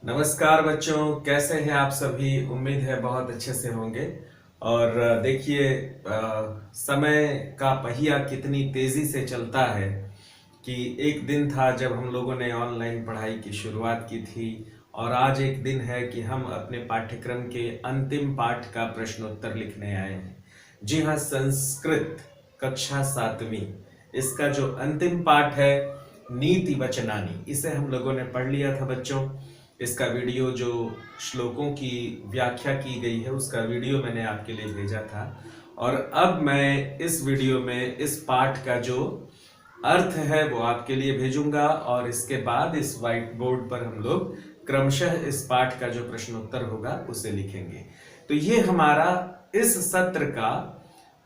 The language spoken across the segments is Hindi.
नमस्कार बच्चों, कैसे हैं आप सभी। उम्मीद है बहुत अच्छे से होंगे। और देखिए, समय का पहिया कितनी तेजी से चलता है कि एक दिन था जब हम लोगों ने ऑनलाइन पढ़ाई की शुरुआत की थी और आज एक दिन है कि हम अपने पाठ्यक्रम के अंतिम पाठ का प्रश्नोत्तर लिखने आए हैं। जी हाँ, संस्कृत कक्षा 7वीं, इसका जो अंतिम पाठ है नीति वचनानी, इसे हम लोगों ने पढ़ लिया था बच्चों। इसका वीडियो जो श्लोकों की व्याख्या की गई है उसका वीडियो मैंने आपके लिए भेजा था। और अब मैं इस वीडियो में इस पाठ का जो अर्थ है वो आपके लिए भेजूंगा और इसके बाद इस व्हाइट बोर्ड पर हम लोग क्रमशः इस पाठ का जो प्रश्नोत्तर होगा उसे लिखेंगे। तो ये हमारा इस सत्र का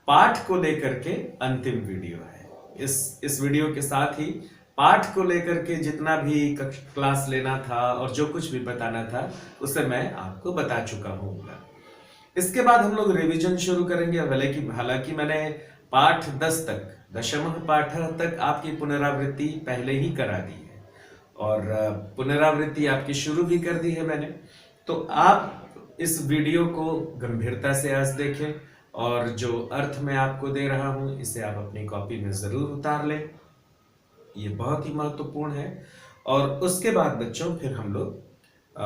पाठ को लेकर के अंतिम वीडियो है। इस वीडियो के साथ ही पाठ को लेकर के जितना भी क्लास लेना था और जो कुछ भी बताना था उसे मैं आपको बता चुका हूँ। इसके बाद हम लोग रिवीजन शुरू करेंगे। हालांकि मैंने पाठ 10 तक, दशम पाठ तक आपकी पुनरावृत्ति पहले ही करा दी है और पुनरावृत्ति आपकी शुरू भी कर दी है मैंने। तो आप इस वीडियो को गंभीरता से आज देखें और जो अर्थ मैं आपको दे रहा हूं इसे आप अपनी कॉपी में जरूर उतार लें, ये बहुत ही महत्वपूर्ण है। और उसके बाद बच्चों फिर हम लोग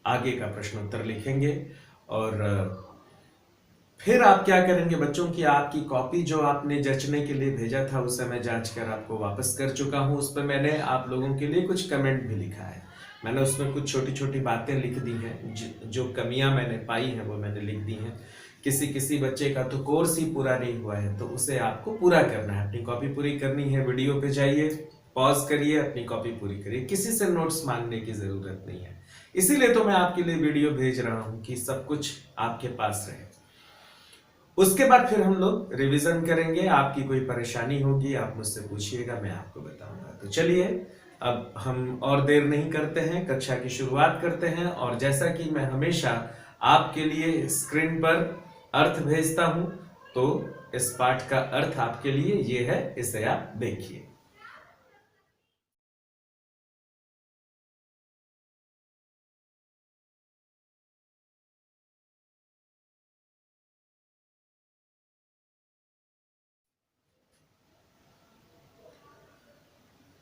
आगे का प्रश्नोत्तर लिखेंगे। और फिर आप क्या करेंगे बच्चों की आपकी कॉपी जो आपने जांचने के लिए भेजा था उसे मैं जांच कर आपको वापस कर चुका हूं। उस पर मैंने आप लोगों के लिए कुछ कमेंट भी लिखा है। मैंने उसमें कुछ छोटी छोटी बातें लिख दी हैं, जो कमियां मैंने पाई हैं वो मैंने लिख दी हैं। किसी बच्चे का तो कोर्स ही पूरा नहीं हुआ है तो उसे आपको पूरा करना है, अपनी कॉपी पूरी करनी है। वीडियो पे जाइए, पॉज करिए, अपनी कॉपी पूरी करिए, किसी से नोट्स मांगने की जरूरत नहीं है। इसीलिए तो मैं आपके लिए वीडियो भेज रहा हूं कि सब कुछ आपके पास रहे। उसके बाद फिर हम लोग रिवीजन करेंगे। आपकी कोई परेशानी होगी आप मुझसे पूछिएगा, मैं आपको बताऊंगा। तो चलिए अब हम और देर नहीं करते हैं, कक्षा की शुरुआत करते हैं। और जैसा कि मैं हमेशा आपके लिए स्क्रीन पर अर्थ भेजता हूं, तो इस पाठ का अर्थ आपके लिए ये है, इसे आप देखिए।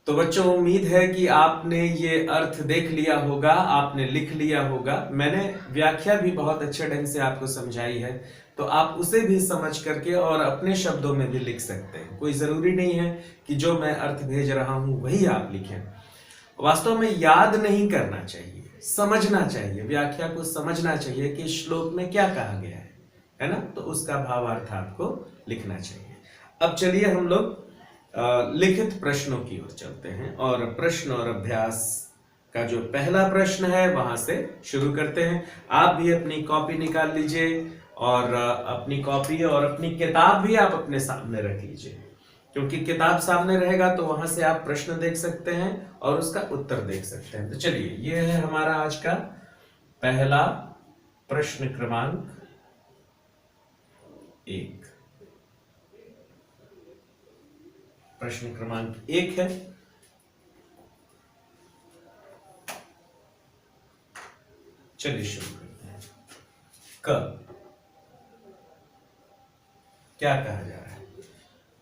तो बच्चों, उम्मीद है कि आपने ये अर्थ देख लिया होगा, आपने लिख लिया होगा। मैंने व्याख्या भी बहुत अच्छे ढंग से आपको समझाई है, तो आप उसे भी समझ करके और अपने शब्दों में भी लिख सकते हैं। कोई जरूरी नहीं है कि जो मैं अर्थ भेज रहा हूं वही आप लिखें। वास्तव में याद नहीं करना चाहिए, समझना चाहिए, व्याख्या को समझना चाहिए कि श्लोक में क्या कहा गया है ना। तो उसका भावार्थ आपको लिखना चाहिए। अब चलिए हम लोग लिखित प्रश्नों की ओर चलते हैं और प्रश्न और अभ्यास का जो पहला प्रश्न है वहां से शुरू करते हैं। आप भी अपनी कॉपी निकाल लीजिए और अपनी कॉपी और अपनी किताब भी आप अपने सामने रख लीजिए, क्योंकि किताब सामने रहेगा तो वहां से आप प्रश्न देख सकते हैं और उसका उत्तर देख सकते हैं। तो चलिए, यह है हमारा आज का पहला प्रश्न क्रमांक 1। प्रश्न क्रमांक 1 है, चलिए शुरू करते हैं। क क्या कहा जा रहा है?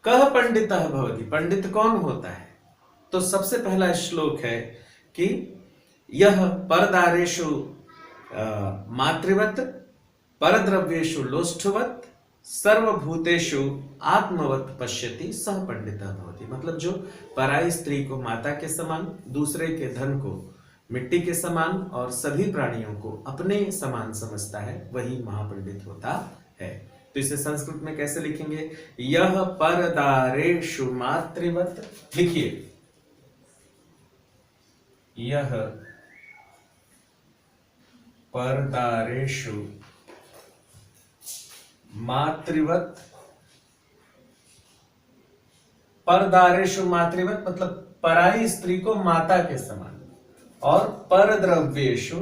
कह पंडितः भवति, पंडित कौन होता है? तो सबसे पहला श्लोक है कि यह परदारेषु मातृवत परद्रव्येषु लोष्ठवत सर्वभूतेषु आत्मवत पश्यति सह पंडितः भवति। मतलब जो पराई स्त्री को माता के समान, दूसरे के धन को मिट्टी के समान और सभी प्राणियों को अपने समान समझता है, वही महापंडित होता है। तो इसे संस्कृत में कैसे लिखेंगे? यह परदारेषु मातृवत, लिखिए, यह परदारेषु मातृवत, परदारेषु मातृवत मतलब पराई स्त्री को माता के समान, और परद्रव्येषु,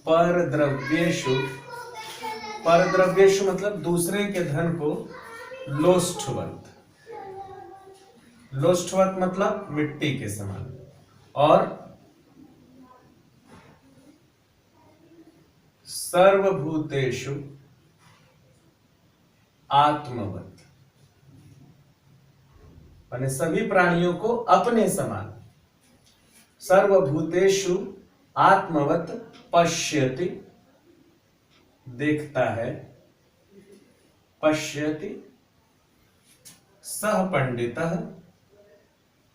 परद्रव्येषु, परद्रव्येषु मतलब दूसरे के धन को लोष्ठवत, लोष्ठवत मतलब मिट्टी के समान। और सर्वभूतेषु आत्मवत, माने सभी प्राणियों को अपने समान, सर्वभूतेषु आत्मवत पश्यति, देखता है, पश्यति, सह पंडितः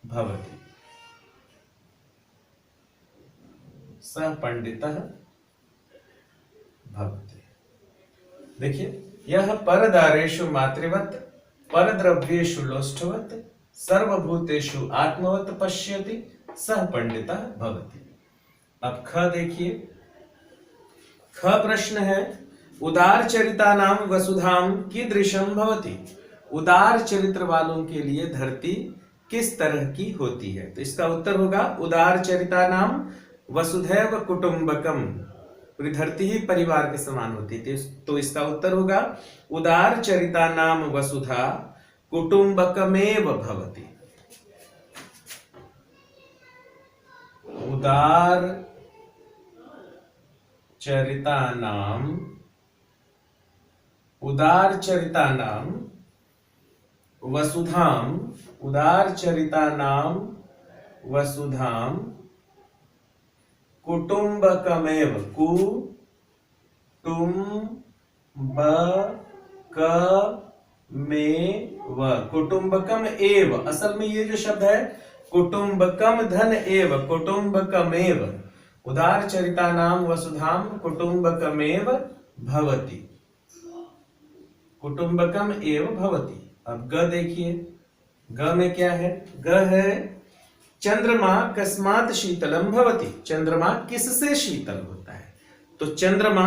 भवति, सह पंडितः भवति। देखिए, यह परदारेषु मातृवत परद्रव्येषु लोष्ठवत सर्वभूतेषु आत्मवत पश्यति सह पंडितः भवति। अब ख देखिए, ख प्रश्न है, उदार चरितानां वसुधाम कीदृशं भवति। उदार चरित्र वालों के लिए धरती किस तरह की होती है। तो इसका उत्तर होगा उदार चरितानां वसुधैव कुटुंबकम, पूरी धरती ही परिवार के समान होती थी। तो इसका उत्तर होगा उदार चरितानां वसुधा कुटुंबकमेव भवति। उदार चरितानां वसुधाम, उदार चरितानां वसुधाम कुटुंबकमेव, कुटुंबकम एव, असल में ये जो शब्द है कुटुंबकम धन एव, कुटुंबकमेव, उदार चरितानां वसुधाम कुटुंबकमेव भवति, कुटुंबकम एव भवति। अब ग देखिए, ग में क्या है, ग है चंद्रमा कस्मात् शीतलम भवति। चंद्रमा किससे शीतल होता है। तो चंद्रमा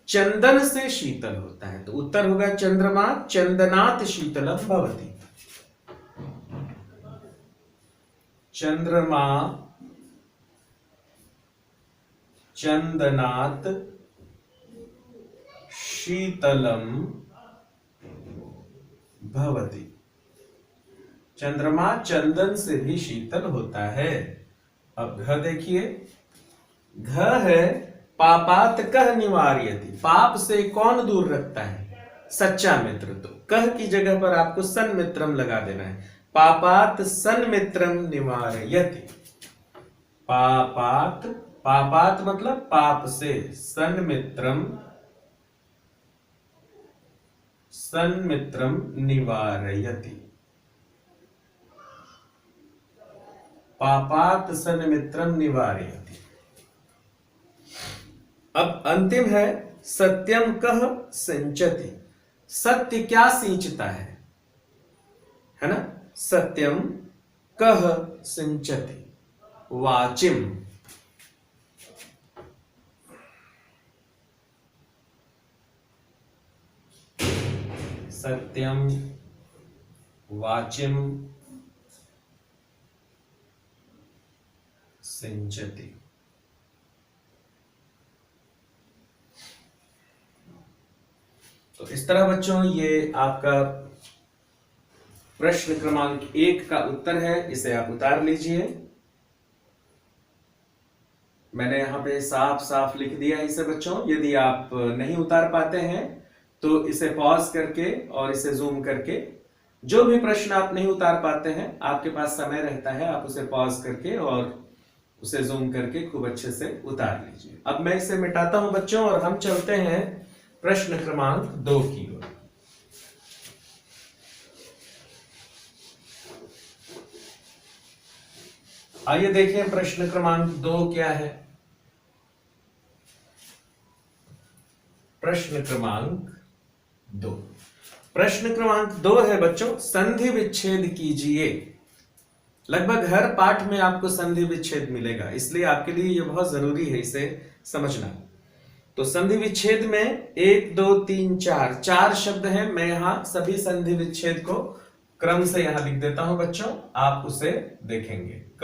चंदन से शीतल होता है। तो उत्तर होगा चंद्रमा चंदनात् शीतलम भवति। चंद्रमा चंदनात् शीतलम भवति। चंद्रमा चंदन से भी शीतल होता है। अब घ देखिए, घ है पापात कह निवार्यति, पाप से कौन दूर रखता है, सच्चा मित्र। तो कह की जगह पर आपको सन्मित्रम लगा देना है, पापात सन्मित्रम निवारयति। पापात, पापात मतलब पाप से, सन्मित्रम, सन्मित्रम निवारयति, पापात सन्मित्रम निवारयति। अब अंतिम है सत्यम कह सिंचति, सत्य क्या सींचता है ना। सत्यम कह सिंचति, वाचिम, सत्यम वाचिम सिंचति। तो इस तरह बच्चों ये आपका प्रश्न क्रमांक 1 का उत्तर है। इसे आप उतार लीजिए। मैंने यहां पे साफ साफ लिख दिया है इसे बच्चों। यदि आप नहीं उतार पाते हैं तो इसे पॉज करके और इसे जूम करके, जो भी प्रश्न आप नहीं उतार पाते हैं, आपके पास समय रहता है, आप उसे पॉज करके और उसे जूम करके खूब अच्छे से उतार लीजिए। अब मैं इसे मिटाता हूं बच्चों और हम चलते हैं प्रश्न क्रमांक 2 की ओर। आइए देखें प्रश्न क्रमांक 2 क्या है। प्रश्न क्रमांक 2, प्रश्न क्रमांक 2 है बच्चों, संधि विच्छेद कीजिए। लगभग हर पाठ में आपको संधि विच्छेद मिलेगा, इसलिए आपके लिए यह बहुत जरूरी है इसे समझना। तो संधि विच्छेद में 1 2 3 4 शब्द हैं। मैं यहां सभी संधि विच्छेद को क्रम से यहां लिख देता हूं बच्चों, आप उसे देखेंगे। क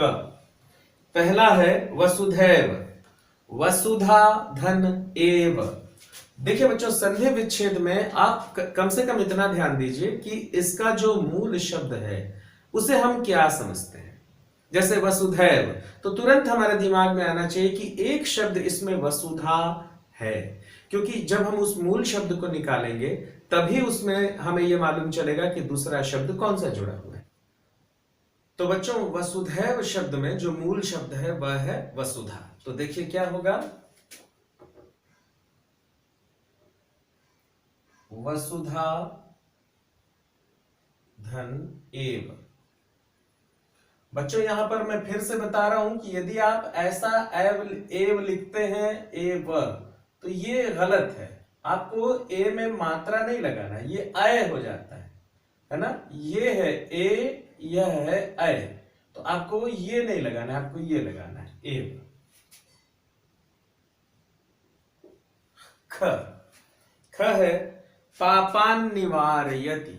पहला है वसुधैव, वसुधा धन एव। देखिए बच्चों, संधि विच्छेद में आप कम से कम इतना ध्यान दीजिए कि इसका जो मूल शब्द है उसे हम क्या समझते हैं। जैसे वसुधैव, तो तुरंत हमारे दिमाग में आना चाहिए कि एक शब्द इसमें वसुधा है, क्योंकि जब हम उस मूल शब्द को निकालेंगे तभी उसमें हमें यह मालूम चलेगा कि दूसरा शब्द कौन सा जुड़ा हुआ है। तो बच्चों, वसुधैव शब्द में जो मूल शब्द है वह है वसुधा। तो देखिए क्या होगा, वसुधा धन एव। बच्चों यहां पर मैं फिर से बता रहा हूं कि यदि आप ऐसा एव एव लिखते हैं एव, तो ये गलत है। आपको ए में मात्रा नहीं लगाना, ये अय हो जाता है ना। ये है ए, यह है अय, तो आपको ये नहीं लगाना है, आपको ये लगाना है एव। ख, ख है पापान निवारयति।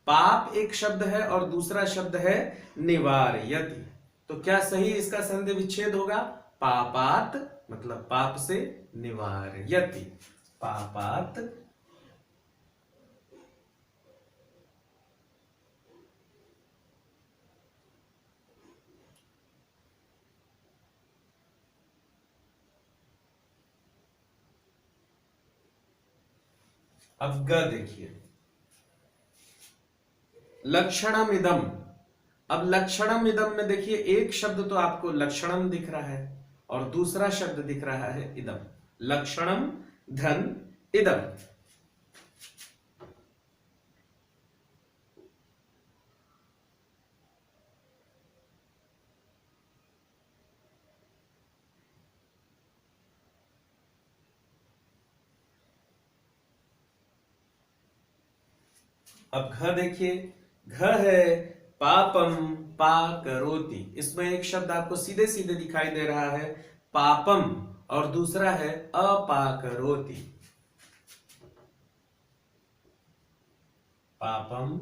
पाप एक शब्द है और दूसरा शब्द है निवारयति, तो क्या सही इसका संधि विच्छेद होगा? पापात मतलब पाप से, निवारयति पापात। अब ग देखिए, लक्षणम इदम। अब लक्षणम इदम में देखिए एक शब्द तो आपको लक्षणम दिख रहा है और दूसरा शब्द दिख रहा है इदम। लक्षणम धन इदम। अब घ देखिए, घ है पापम पा करोति। इसमें एक शब्द आपको सीधे सीधे दिखाई दे रहा है पापम और दूसरा है अपाकरोति। पापम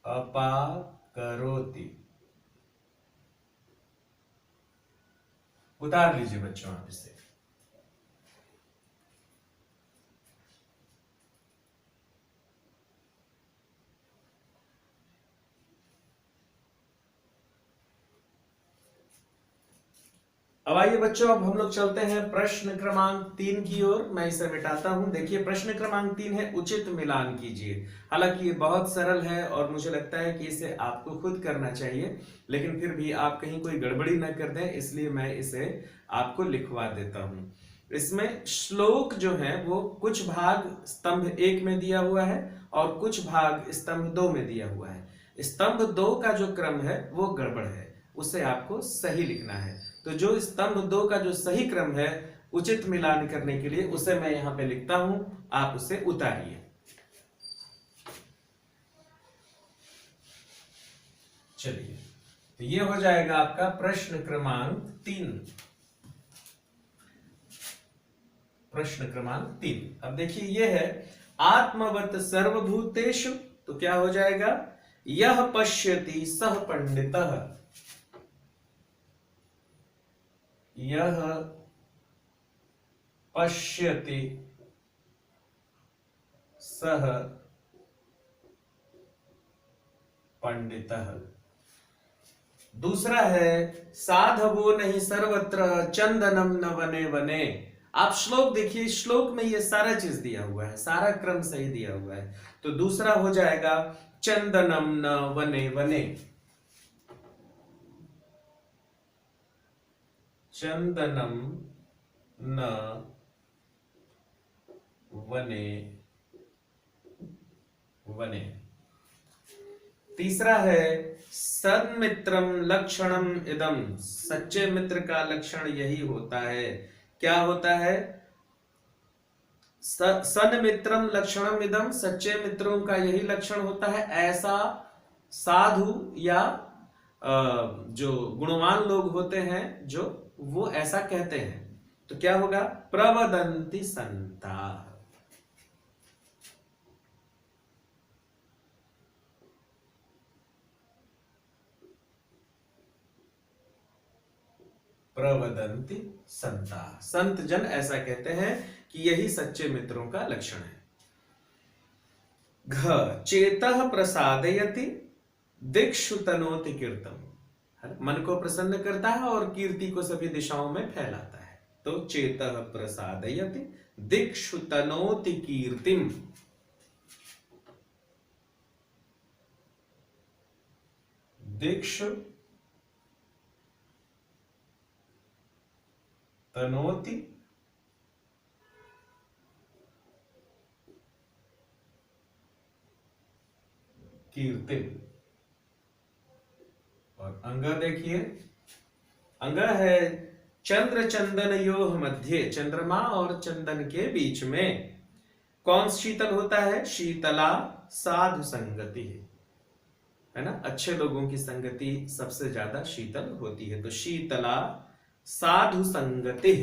अपाकरोति। उतार लीजिए बच्चों आप इसे। अब आइए बच्चों, अब हम लोग चलते हैं प्रश्न क्रमांक 3 की ओर। मैं इसे मिटाता हूं। देखिए प्रश्न क्रमांक 3 है उचित मिलान कीजिए। हालांकि ये बहुत सरल है और मुझे लगता है कि इसे आपको खुद करना चाहिए, लेकिन फिर भी आप कहीं कोई गड़बड़ी न कर दें, इसलिए मैं इसे आपको लिखवा देता हूं। इसमें श्लोक जो है वो कुछ भाग स्तंभ 1 में दिया हुआ है और कुछ भाग स्तंभ 2 में दिया हुआ है। स्तंभ 2 का जो क्रम है वो गड़बड़ है, उसे आपको सही लिखना है। तो जो स्तंभ 2 का जो सही क्रम है उचित मिलान करने के लिए, उसे मैं यहां पे लिखता हूं, आप उसे उतारिए। चलिए, तो ये हो जाएगा आपका प्रश्न क्रमांक 3। प्रश्न क्रमांक 3। अब देखिए ये है आत्मवत सर्वभूतेषु, तो क्या हो जाएगा? यह पश्यति सह पंडितः। यह पश्यति सह पंडितः। दूसरा है साधवो नहीं सर्वत्र चंदनम न वने वने। आप श्लोक देखिए, श्लोक में ये सारा चीज दिया हुआ है, सारा क्रम सही दिया हुआ है। तो दूसरा हो जाएगा चंदनम न वने वने। चंदनम न वने वने। तीसरा है सन्मित्रम लक्षणम इदम। सच्चे मित्र का लक्षण यही होता है। क्या होता है? सन्मित्रम लक्षणम इदम, सच्चे मित्रों का यही लक्षण होता है। ऐसा साधु या जो गुणवान लोग होते हैं जो, वो ऐसा कहते हैं। तो क्या होगा? प्रवदन्ति संता। प्रवदन्ति संता, संत जन ऐसा कहते हैं कि यही सच्चे मित्रों का लक्षण है। घ चेतः प्रसादयति, दिक्षु तनोति कीर्तम, है ना? मन को प्रसन्न करता है और कीर्ति को सभी दिशाओं में फैलाता है। तो चेतः प्रसादयति दिक्षु तनोति कीर्तिम। दिक्षु तनोति कीर्तिम। और अंग देखिए, अंग है चंद्र चंदन योह मध्य, चंद्रमा और चंदन के बीच में कौन शीतल होता है? शीतला साधु संगति, है ना? अच्छे लोगों की संगति सबसे ज्यादा शीतल होती है। तो शीतला साधु संगति,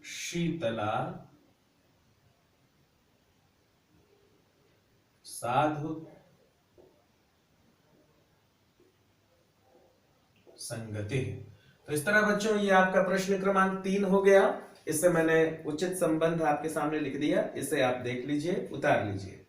शीतला साधु संगति। तो इस तरह बच्चों ये आपका प्रश्न क्रमांक 3 हो गया। इससे मैंने उचित संबंध आपके सामने लिख दिया, इसे आप देख लीजिए, उतार लीजिए।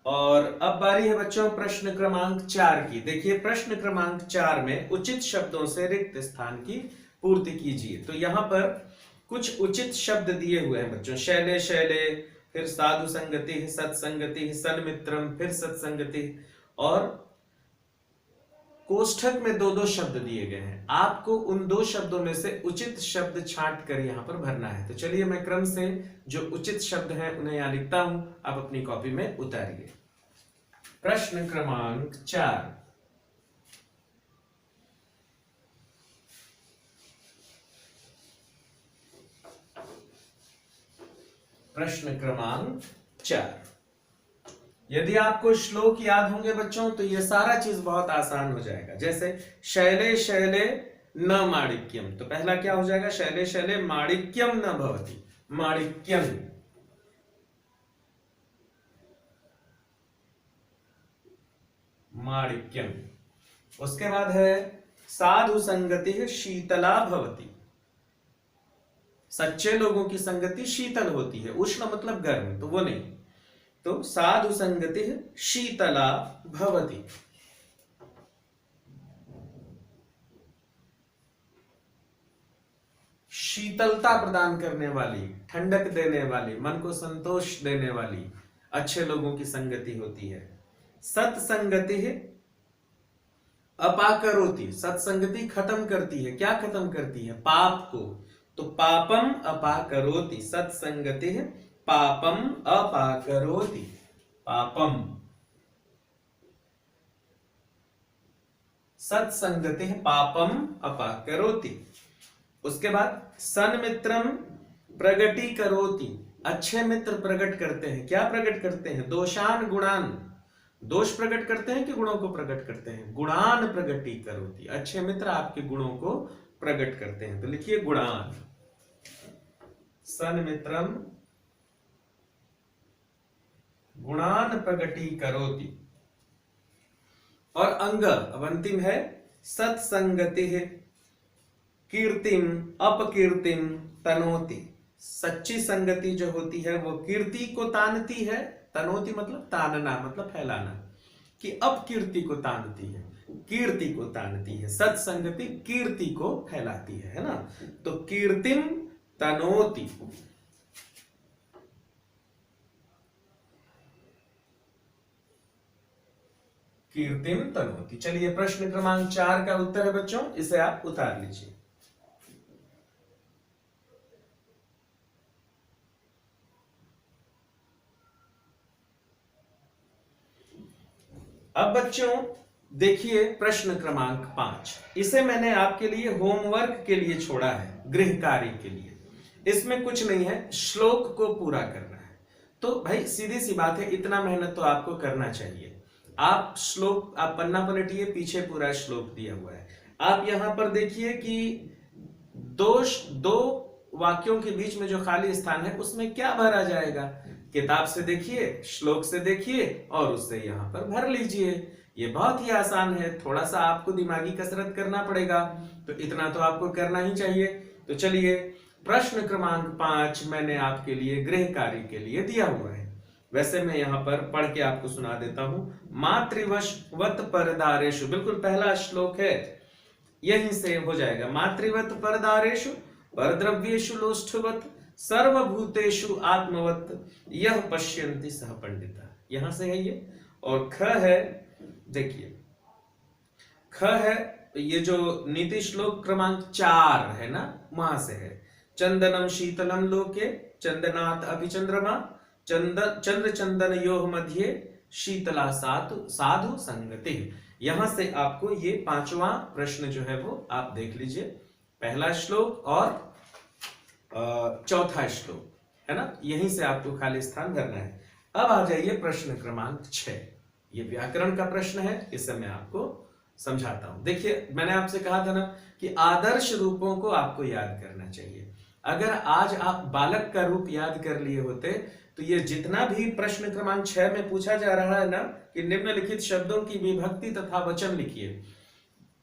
और अब बारी है बच्चों प्रश्न क्रमांक 4 की। देखिए प्रश्न क्रमांक 4 में उचित शब्दों से रिक्त स्थान की पूर्ति कीजिए। तो यहां पर कुछ उचित शब्द दिए हुए हैं बच्चों। शैले शैले, फिर साधु संगति, सत्संगति, सन्मित्रम, फिर सत्संगति, और कोष्ठक में दो दो शब्द दिए गए हैं। आपको उन दो शब्दों में से उचित शब्द छांट कर यहां पर भरना है। तो चलिए मैं क्रम से जो उचित शब्द हैं उन्हें यहां लिखता हूं, आप अपनी कॉपी में उतारिए। प्रश्न क्रमांक 4, प्रश्न क्रमांक 4। यदि आपको श्लोक याद होंगे बच्चों तो ये सारा चीज बहुत आसान हो जाएगा। जैसे शैले शैले न माणिक्यम, तो पहला क्या हो जाएगा? शैले शैले माणिक्यम न भवति, माणिक्यम। माणिक्यम। उसके बाद है साधु संगति शीतला भवति, सच्चे लोगों की संगति शीतल होती है। उष्ण मतलब गर्म, तो वो नहीं। तो साधु संगति शीतला भवति। शीतलता प्रदान करने वाली, ठंडक देने वाली, मन को संतोष देने वाली अच्छे लोगों की संगति होती है। सत्संगति अपाकरोति, सत्संगति खत्म करती है। क्या खत्म करती है? पाप को। तो पापम अपाकरोति, सत्संगति पापम अपाकरोति, पापम। सत्संगति पापम अपाकरोति। उसके बाद सन्मित्रम प्रगटीकरोति, अच्छे मित्र प्रकट करते हैं। क्या प्रकट करते हैं? दोषान गुणान, दोष प्रकट करते हैं कि गुणों को प्रकट करते हैं? गुणान प्रगटीकरोति, अच्छे मित्र आपके गुणों को प्रकट करते हैं। तो लिखिए गुणान। सन्मित्रम गुणान प्रगटीकरोति। और अंग अब अंतिम है सत्संगति कीर्तिम अपकीर्तिम तनोति, सच्ची संगति जो होती है वो कीर्ति को तानती है। तनोति मतलब तानना, मतलब फैलाना, कि अपकीर्ति को तानती है, कीर्ति को तानती है। सत्संगति कीर्ति को फैलाती है ना? तो कीर्तिम तनोति। कीर्तिम तनोति। चलिए प्रश्न क्रमांक 4 का उत्तर है बच्चों, इसे आप उतार लीजिए। अब बच्चों देखिए प्रश्न क्रमांक 5, इसे मैंने आपके लिए होमवर्क के लिए छोड़ा है, गृह कार्य के लिए। इसमें कुछ नहीं है, श्लोक को पूरा करना है। तो भाई सीधी सी बात है, इतना मेहनत तो आपको करना चाहिए। आप श्लोक, आप पन्ना पलटिए, पीछे पूरा श्लोक दिया हुआ है। आप यहां पर देखिए कि दो वाक्यों के बीच में जो खाली स्थान है उसमें क्या भरा जाएगा? किताब से देखिए, श्लोक से देखिए और उससे यहां पर भर लीजिए। ये बहुत ही आसान है, थोड़ा सा आपको दिमागी कसरत करना पड़ेगा, तो इतना तो आपको करना ही चाहिए। तो चलिए, प्रश्न क्रमांक 5 मैंने आपके लिए गृह कार्य के लिए दिया हुआ है। वैसे मैं यहाँ पर पढ़ के आपको सुना देता हूं। मातृवशवत परदारेषु, बिल्कुल पहला श्लोक है, यहीं से हो जाएगा। मातृवत परदारेषु परद्रव्येषु लोष्ठवत सर्वभूतेषु आत्मवत यह पश्यन्ति सह पंडिता, यहां से है ये। और ख है, देखिए ख है, ये जो नीति श्लोक क्रमांक 4 है ना, वहां से है। चंदनम शीतलम लोके चंदनात् अपि चंद्रमा चंद्र चंदन योह मध्ये शीतला साधु संगति। यहां से आपको ये 5वां प्रश्न जो है वो आप देख लीजिए, पहला श्लोक और चौथा श्लोक है ना, यहीं से आपको खाली स्थान भरना है। अब आ जाइए प्रश्न क्रमांक 6, ये व्याकरण का प्रश्न है, इसे मैं आपको समझाता हूं। देखिए, मैंने आपसे कहा था ना कि आदर्श रूपों को आपको याद करना चाहिए। अगर आज आप बालक का रूप याद कर लिए होते तो ये जितना भी प्रश्न क्रमांक 6 में पूछा जा रहा है ना कि निम्नलिखित शब्दों की विभक्ति तथा वचन लिखिए,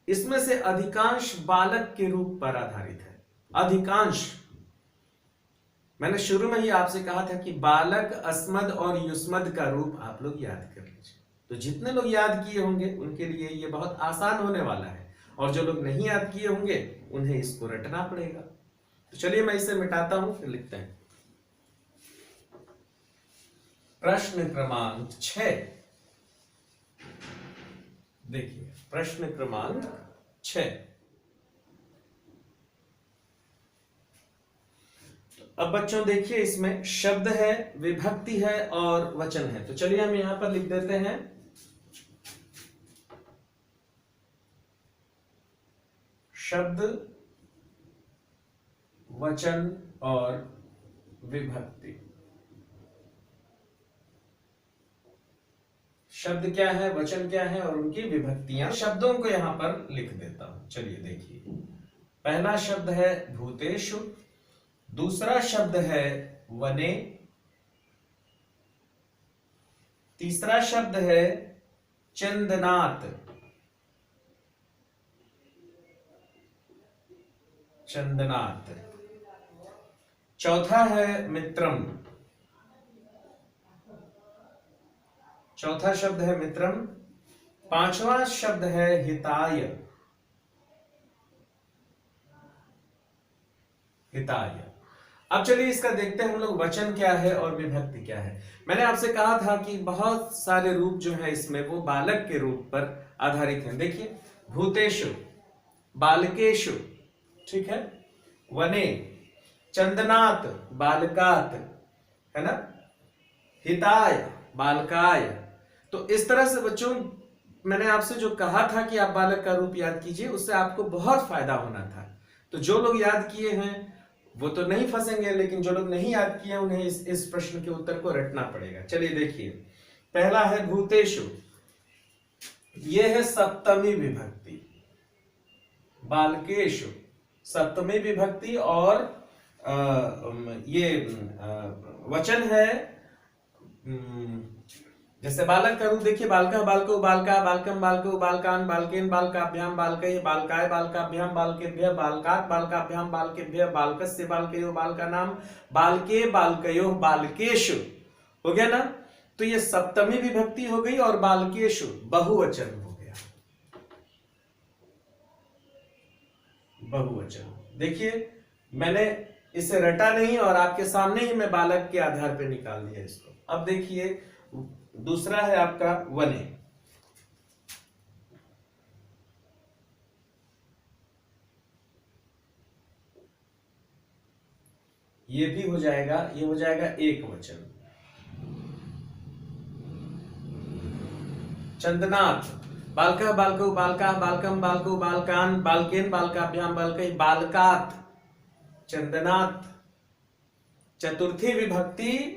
इसमें से अधिकांश बालक के रूप पर आधारित है। अधिकांश, मैंने शुरू में ही आपसे कहा था कि बालक, अस्मद और युष्मद का रूप आप लोग याद कर लीजिए। तो जितने लोग याद किए होंगे उनके लिए ये बहुत आसान होने वाला है, और जो लोग नहीं याद किए होंगे उन्हें इसको रटना पड़ेगा। तो चलिए मैं इसे मिटाता हूं, फिर लिखते हैं। प्रश्न क्रमांक 6, देखिए प्रश्न क्रमांक 6, अब बच्चों देखिए, इसमें शब्द है, विभक्ति है और वचन है। तो चलिए हम यहां पर लिख देते हैं शब्द, वचन और विभक्ति। शब्द क्या है, वचन क्या है और उनकी विभक्तियां, शब्दों को यहां पर लिख देता हूं। चलिए देखिए, पहला शब्द है भूतेषु, दूसरा शब्द है वने, तीसरा शब्द है चंदनात्, चंदनात्, चौथा है मित्रम, चौथा शब्द है मित्रम, पांचवा शब्द है हिताय, हिताय। अब चलिए इसका देखते हैं हम लोग, वचन क्या है और विभक्ति क्या है। मैंने आपसे कहा था कि बहुत सारे रूप जो है इसमें वो बालक के रूप पर आधारित हैं। देखिए, भूतेषु, बालकेषु, ठीक है, वने, चंदनात्, बालकात्, है ना, हिताय, बालकाय। तो इस तरह से बच्चों, मैंने आपसे जो कहा था कि आप बालक का रूप याद कीजिए, उससे आपको बहुत फायदा होना था। तो जो लोग याद किए हैं वो तो नहीं फंसेंगे, लेकिन जो लोग नहीं याद किए उन्हें इस प्रश्न के उत्तर को रटना पड़ेगा। चलिए देखिए, पहला है भूतेषु, ये है सप्तमी विभक्ति, बालकेषु सप्तमी विभक्ति, और ये वचन है, जैसे बालक का रूप देखिए, बालका, बालको, बालका, बालकम, बालको, बालकान, बालकेन, बालकाभ्याम, बालकैः, बालकाय, बालकाभ्याम, बालकेभ्यः, बालकात्, बालकाभ्याम, बालकेभ्यः, बालकस्य, बालकयोः, बालकानां, बालके, बालकयोः, बालकेषु। हो गया ना। तो ये सप्तमी विभक्ति हो गई, और बालकेषु बहुवचन हो गया, बहुवचन। देखिए, मैंने इसे रटा नहीं और आपके सामने ही मैं बालक के आधार पर निकाल दिया इसको। अब देखिए, दूसरा है आपका वने, ये भी हो जाएगा, ये हो जाएगा एक वचन। चंदनात्, बालका, बालको, बालका, बालकम, बालको, बालकान, बालकेन, बालकाभ्याम, बालकैः, बालकात्, चंदनात्। चतुर्थी विभक्ति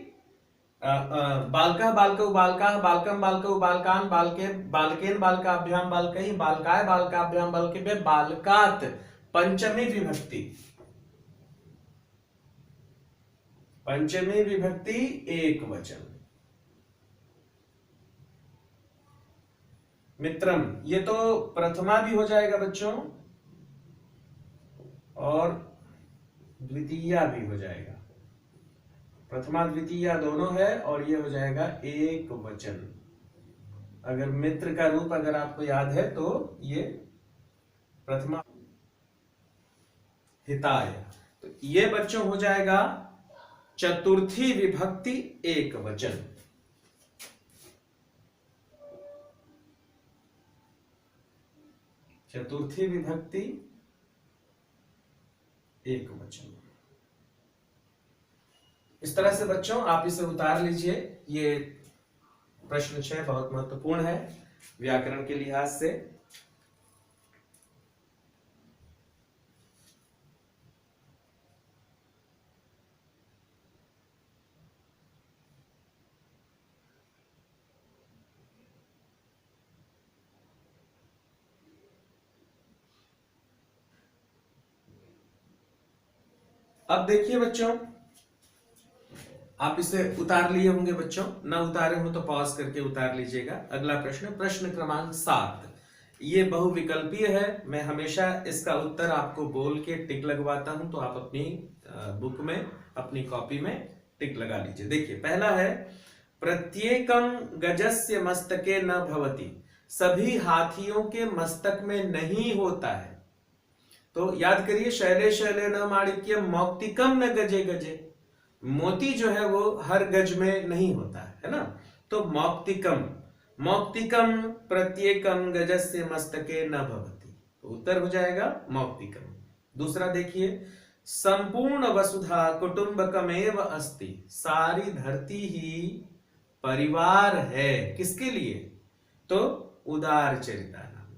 बालका, बालको, बालका, बालकम, बालको, बालकान, बालके, बालकेन, बालकाभ्याम, बालकैः, बालकाय, बालकाभ्याम, बालकेभ्यः, बालकात्। पंचमी विभक्ति, पंचमी विभक्ति एक वचन। मित्रम, ये तो प्रथमा भी हो जाएगा बच्चों और द्वितीया भी हो जाएगा। प्रथमा द्वितीया दोनों है और ये हो जाएगा एक वचन। अगर मित्र का रूप अगर आपको याद है तो ये प्रथमा हिताय। तो ये बच्चों हो जाएगा चतुर्थी विभक्ति एक वचन। चतुर्थी विभक्ति एक वचन। इस तरह से बच्चों आप इसे उतार लीजिए। ये प्रश्न 6 बहुत महत्वपूर्ण है व्याकरण के लिहाज से। अब देखिए बच्चों, आप इसे उतार लिए होंगे बच्चों, ना उतारे हो तो पॉज करके उतार लीजिएगा। अगला प्रश्न, प्रश्न क्रमांक 7। ये बहुविकल्पीय है। मैं हमेशा इसका उत्तर आपको बोल के टिक लगवाता हूं, तो आप अपनी बुक में, अपनी कॉपी में टिक लगा लीजिए। देखिए पहला है, प्रत्येकम गजस्य मस्तके न भवति। सभी हाथियों के मस्तक में नहीं होता है। तो याद करिए, शैले शैले न माणिक्यम मौक्तिकम न गजे गजे। मोती जो है वो हर गज में नहीं होता है ना। तो मौक्तिकम, मौक्तिकम प्रत्येकम गजस्य मस्तके न भवति। तो उत्तर हो जाएगा मौक्तिकम। दूसरा देखिए, संपूर्ण वसुधा कुटुंबकमेव अस्ति। सारी धरती ही परिवार है। किसके लिए? तो उदार चरिता नाम,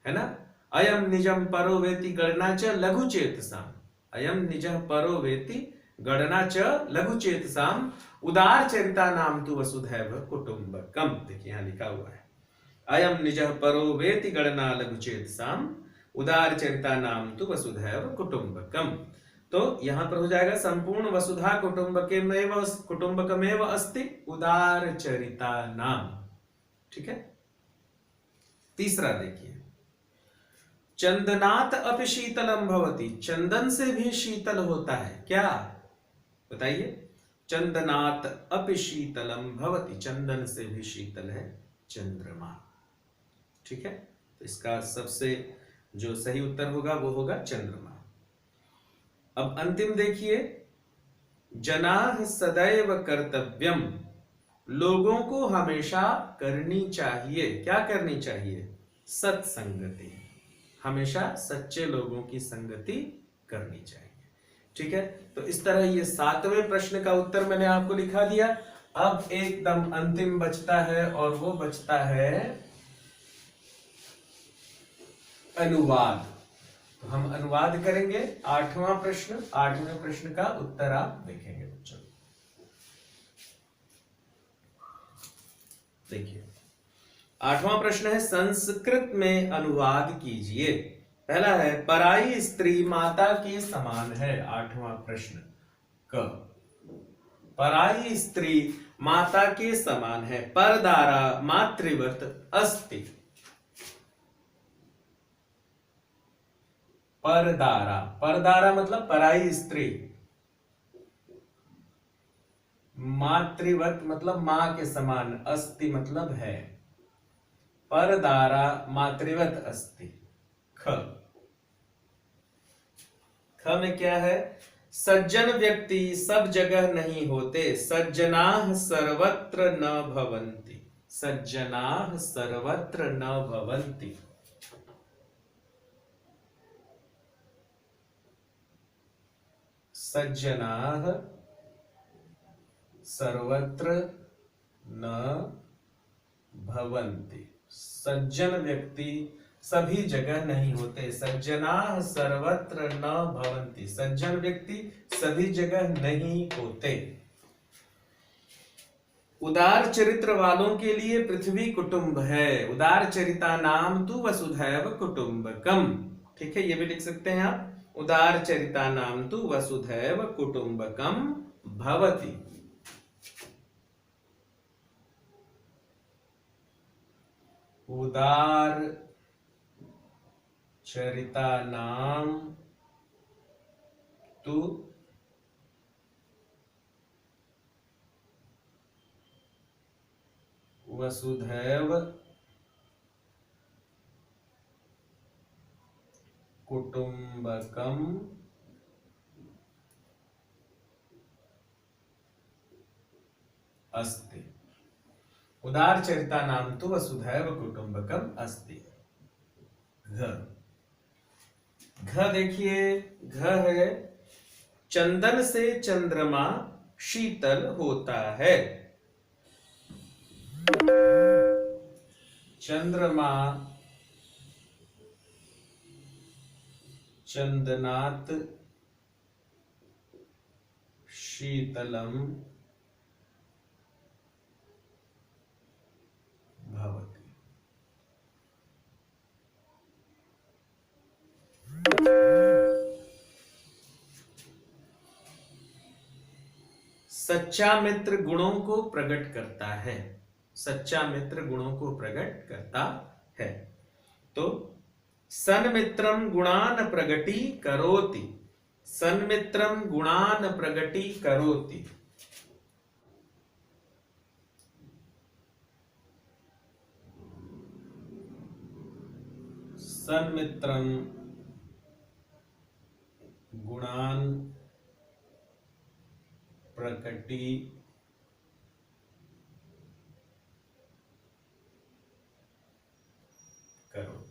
है ना। अयम निजम परो वेति गणना च लघु चेतसाम। अयम निजः परो वेति गणना च लघु चेतसाम उदार चरिता नाम तु वसुधैव कुटुंबकम। देखिए यहां लिखा हुआ है, अयम निजः परो वेति गणना लघु चेतसाम उदार चरिता नाम तु वसुधैव कुटुंबकम। तो यहां पर हो जाएगा संपूर्ण वसुधा कुटुंबकमेव अस्ति उदार चरिता नाम। ठीक है। तीसरा देखिए, चंदनात अपि शीतलम भवति। चंदन से भी शीतल होता है क्या? बताइए। चंदनात अपि शीतलम भवति। चंदन से भी शीतल है चंद्रमा। ठीक है। तो इसका सबसे जो सही उत्तर होगा वो होगा चंद्रमा। अब अंतिम देखिए, जनाः सदैव कर्तव्यम। लोगों को हमेशा करनी चाहिए। क्या करनी चाहिए? सत्संगति। हमेशा सच्चे लोगों की संगति करनी चाहिए। ठीक है। तो इस तरह ये 7वें प्रश्न का उत्तर मैंने आपको लिखा दिया। अब एकदम अंतिम बचता है और वो बचता है अनुवाद। तो हम अनुवाद करेंगे 8वां प्रश्न। 8वें प्रश्न का उत्तर आप देखेंगे बच्चों। देखिए 8वां प्रश्न है, संस्कृत में अनुवाद कीजिए। पहला है, पराई स्त्री माता के समान है। 8वां प्रश्न क, पराई स्त्री माता के समान है। परदारा मातृवत अस्ति। परदारा, परदारा मतलब पराई स्त्री, मातृवत मतलब मां के समान, अस्ति मतलब है। परदारा मातृवत अस्ति। ख, ख में क्या है? सज्जन व्यक्ति सब जगह नहीं होते। सज्जनाः सर्वत्र न भवन्ति। सज्जनाः सर्वत्र न भवन्ति। सज्जनाः सर्वत्र न भवन्ति। सज्जन व्यक्ति सभी जगह नहीं होते। सज्जनाः सर्वत्र न भवन्ति। सज्जन व्यक्ति सभी जगह नहीं होते। उदार चरित्र वालों के लिए पृथ्वी कुटुंब है। उदार चरिता नाम तु वसुधैव कुटुंबकम। ठीक है, ये भी लिख सकते हैं आप। उदार चरिता नाम तु वसुधैव कुटुंबकम भवति। उदार चरिता नाम तु वसुधैव कुटुंबकम अस्ति। उदार चरिता नाम तु वसुधैव कुटुंबकम अस्ति। घ घ देखिए, घ है चंदन से चंद्रमा शीतल होता है। चंद्रमा चंदनात् शीतलम भवति। सच्चा मित्र गुणों को प्रकट करता है। सच्चा मित्र गुणों को प्रकट करता है। तो सन्मित्रम गुणान प्रगति करोति। सन्मित्रम गुणान प्रगति करोति। सन्मित्रम गुणान प्रकटि करोति।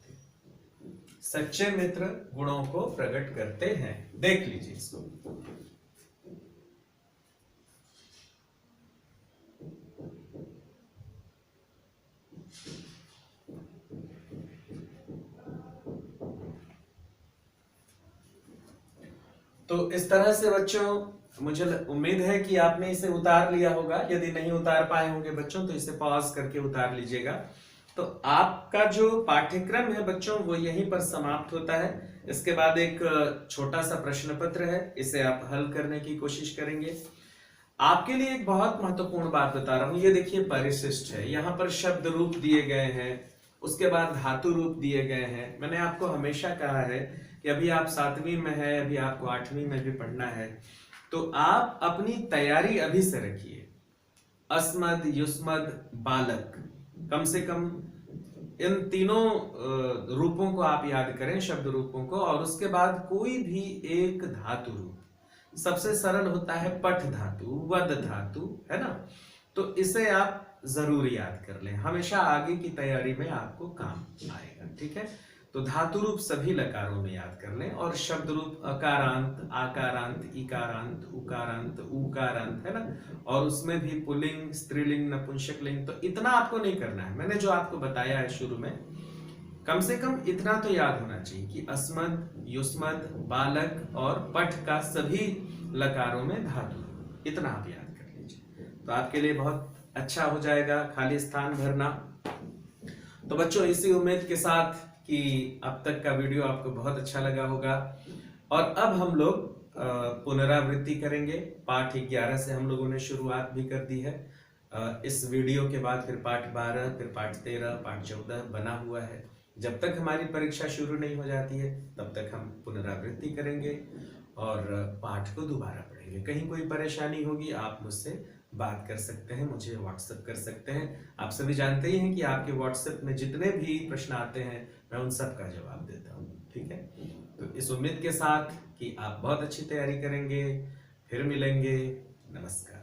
सच्चे मित्र गुणों को प्रकट करते हैं। देख लीजिए इसको। तो इस तरह से बच्चों मुझे उम्मीद है कि आपने इसे उतार लिया होगा। यदि नहीं उतार पाए होंगे बच्चों तो इसे पॉज करके उतार लीजिएगा। तो आपका जो पाठ्यक्रम है बच्चों वो यहीं पर समाप्त होता है। इसके बाद एक छोटा सा प्रश्न पत्र है, इसे आप हल करने की कोशिश करेंगे। आपके लिए एक बहुत महत्वपूर्ण बात बता रहा हूं। ये देखिए परिशिष्ट है, यहाँ पर शब्द रूप दिए गए हैं, उसके बाद धातु रूप दिए गए हैं। मैंने आपको हमेशा कहा है कि अभी आप 7वीं में है, अभी आपको 8वीं में भी पढ़ना है, तो आप अपनी तैयारी अभी से रखिए। अस्मद, युष्मद, बालक, कम से कम इन तीनों रूपों को आप याद करें, शब्द रूपों को, और उसके बाद कोई भी एक धातु रूप। सबसे सरल होता है पठ धातु, वद धातु, है ना। तो इसे आप जरूर याद कर लें, हमेशा आगे की तैयारी में आपको काम आएगा। ठीक है, तो धातु रूप सभी लकारों में याद कर लें, और शब्द रूप अकारांत, आकारांत, इकारांत, उकारांत, उकारांत, है ना। और उसमें भी पुल्लिंग, स्त्रीलिंग, नपुंसकलिंग, तो इतना आपको नहीं करना है। मैंने जो आपको बताया है शुरू में, कम से कम इतना तो याद होना चाहिए कि अस्मद, युष्मद, बालक और पठ का सभी लकारों में धातु, इतना आप याद कर लीजिए, तो आपके लिए बहुत अच्छा हो जाएगा खाली स्थान भरना। तो बच्चों इसी उम्मीद के साथ कि अब तक का वीडियो आपको बहुत अच्छा लगा होगा, और अब हम लोग पुनरावृत्ति करेंगे। पाठ 11 से हम लोगों ने शुरुआत भी कर दी है। इस वीडियो के बाद फिर पाठ 12, फिर पाठ 13, पाठ 14 बना हुआ है। जब तक हमारी परीक्षा शुरू नहीं हो जाती है तब तक हम पुनरावृत्ति करेंगे और पाठ को दोबारा पढ़ेंगे। कहीं कोई परेशानी होगी आप मुझसे बात कर सकते हैं, मुझे व्हाट्सएप कर सकते हैं। आप सभी जानते ही हैं कि आपके व्हाट्सएप में जितने भी प्रश्न आते हैं मैं उन सब का जवाब देता हूँ। ठीक है, तो इस उम्मीद के साथ कि आप बहुत अच्छी तैयारी करेंगे, फिर मिलेंगे। नमस्कार।